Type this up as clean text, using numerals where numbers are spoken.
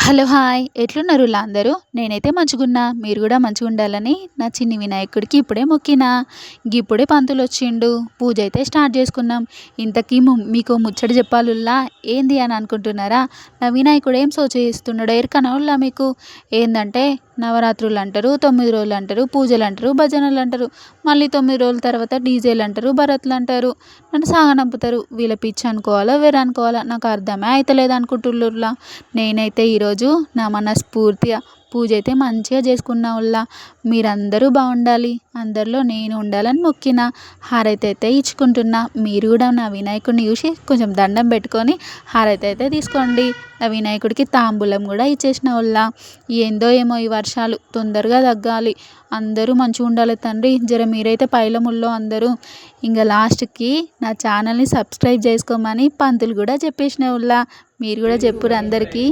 Hello! Hi! ఎట్లున్నారులా అందరూ? నేనైతే మంచిగున్నా. మీరు గూడా మంచిగుండాలని నా చిన్ని వినాయకుడికి ఇప్పుడే మొక్కినా. గిప్పుడే పంతులొచ్చిండు. పూజైతే స్టార్ట్ జేసుకున్నాం. ఇంతకీ మీకో ముచ్చట జెప్పాలుల్లా. ఏంది అని అనుకుంటున్నారా? నా వినాయకుడు ఏం చేస్తున్నాడో ఎరకనా ఉల్లా మీకు? ఏందంటే నవరాత్రులంటారు, 9 రోజులంటారు, పూజలంటారు, భజనలంటారు. మళ్ళీ 9 రోజుల తర్వాత డీజేలంటారు, భరత్‌లంటారు. నన్ను సాగనంపుతారు. వీళ్ళ పిచ్చి అనుకోవాలో, వెర్రనుకోవాలా నాకు అర్థమే అయితలేదనుకుంటుల్లుర్లా. నేనైతే ఈరోజు నా మనస్ఫూర్తిగా పూజైతే మంచిగా చేసుకున్నా. మీరందరూ బాగుండాలి, అందరిలో నేను ఉండాలని మొక్కిన. హారతైతే ఇచ్చుకుంటున్నా. మీరు కూడా నా వినాయకుడిని చూసి కొంచెం దండం పెట్టుకొని హారతైతే తీసుకోండి. నా వినాయకుడికి తాంబూలం కూడా ఇచ్చేసిన. ఏందో ఏమో ఈ వర్షాలు తొందరగా తగ్గాలి. అందరూ మంచిగా ఉండాలి తండ్రి. జర మీరైతే పైలముల్లో అందరూ ఇంకా లాస్ట్కి నా ఛానల్ని సబ్స్క్రైబ్ చేసుకోమని పంతులు కూడా చెప్పేసిన. మీరు కూడా చెప్పురు అందరికీ.